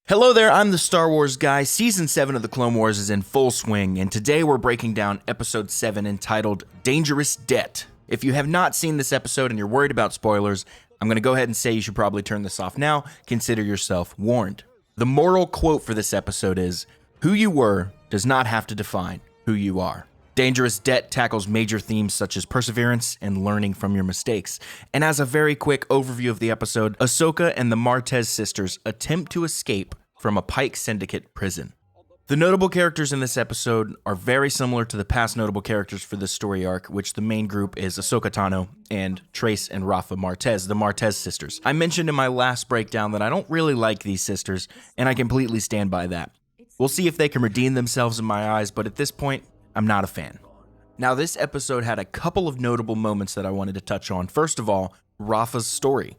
Hello there, I'm the Star Wars guy. Season 7 of the Clone Wars is in full swing, and today we're breaking down Episode 7 entitled Dangerous Debt. If you have not seen this episode and you're worried about spoilers, I'm going to go ahead and say you should probably turn this off now. Consider yourself warned. The moral quote for this episode is, "Who you were does not have to define who you are." Dangerous Debt tackles major themes such as perseverance and learning from your mistakes. And as a very quick overview of the episode, Ahsoka and the Martez sisters attempt to escape from a Pike Syndicate prison. The notable characters in this episode are very similar to the past notable characters for this story arc, which the main group is Ahsoka Tano and Trace and Rafa Martez, the Martez sisters. I mentioned in my last breakdown that I don't really like these sisters, and I completely stand by that. We'll see if they can redeem themselves in my eyes, but at this point, I'm not a fan. Now, this episode had a couple of notable moments that I wanted to touch on. First of all, Rafa's story.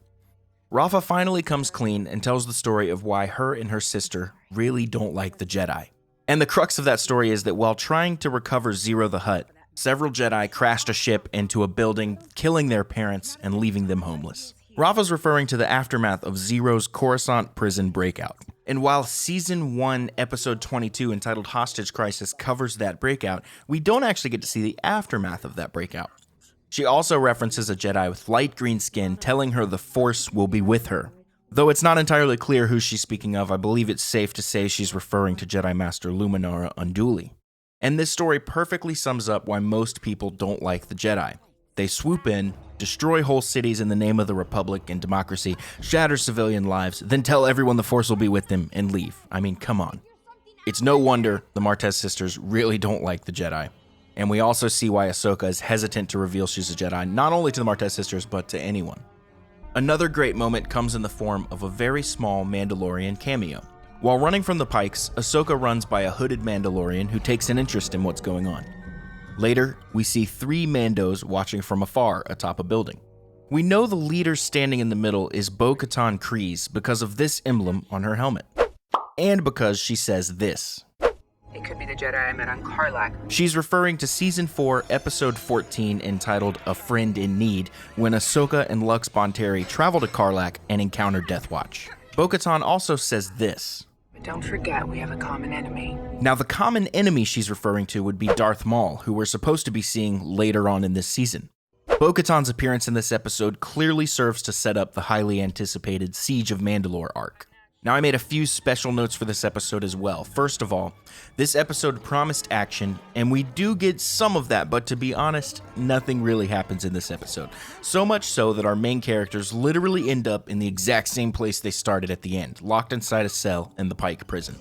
Rafa finally comes clean and tells the story of why her and her sister really don't like the Jedi. And the crux of that story is that while trying to recover Zero the Hutt, several Jedi crashed a ship into a building, killing their parents and leaving them homeless. Rafa's referring to the aftermath of Zero's Coruscant prison breakout. And while Season 1, Episode 22, entitled Hostage Crisis, covers that breakout, we don't actually get to see the aftermath of that breakout. She also references a Jedi with light green skin telling her the Force will be with her. Though it's not entirely clear who she's speaking of, I believe it's safe to say she's referring to Jedi Master Luminara Unduli. And this story perfectly sums up why most people don't like the Jedi. They swoop in, destroy whole cities in the name of the Republic and democracy, shatter civilian lives, then tell everyone the Force will be with them and leave. I mean, come on. It's no wonder the Martez sisters really don't like the Jedi. And we also see why Ahsoka is hesitant to reveal she's a Jedi, not only to the Martez sisters, but to anyone. Another great moment comes in the form of a very small Mandalorian cameo. While running from the Pikes, Ahsoka runs by a hooded Mandalorian who takes an interest in what's going on. Later, we see 3 Mandos watching from afar atop a building. We know the leader standing in the middle is Bo-Katan Kryze because of this emblem on her helmet. And because she says this. It could be the Jedi I met on Karlak. She's referring to Season 4, Episode 14, entitled A Friend in Need, when Ahsoka and Lux Bonteri travel to Karlak and encounter Death Watch. Bo-Katan also says this. But don't forget, we have a common enemy. Now, the common enemy she's referring to would be Darth Maul, who we're supposed to be seeing later on in this season. Bo-Katan's appearance in this episode clearly serves to set up the highly anticipated Siege of Mandalore arc. Now, I made a few special notes for this episode as well. First of all, this episode promised action, and we do get some of that, but to be honest, nothing really happens in this episode. So much so that our main characters literally end up in the exact same place they started at the end, locked inside a cell in the Pike prison.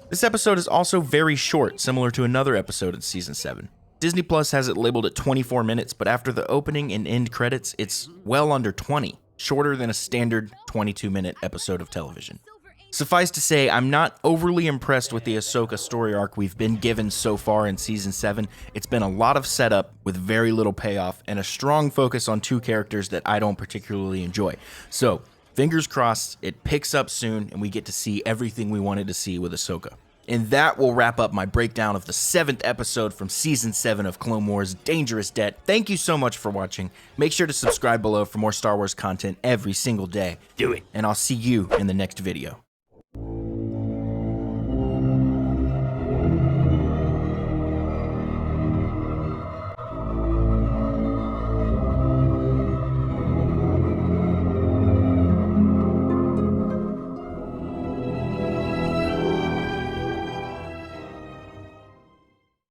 This episode is also very short, similar to another episode in Season 7. Disney Plus has it labeled at 24 minutes, but after the opening and end credits, it's well under 20, shorter than a standard 22-minute episode of television. Suffice to say, I'm not overly impressed with the Ahsoka story arc we've been given so far in Season 7. It's been a lot of setup with very little payoff and a strong focus on 2 characters that I don't particularly enjoy. So, fingers crossed, it picks up soon and we get to see everything we wanted to see with Ahsoka. And that will wrap up my breakdown of the 7th episode from Season 7 of Clone Wars, Dangerous Debt. Thank you so much for watching. Make sure to subscribe below for more Star Wars content every single day. Do it. And I'll see you in the next video.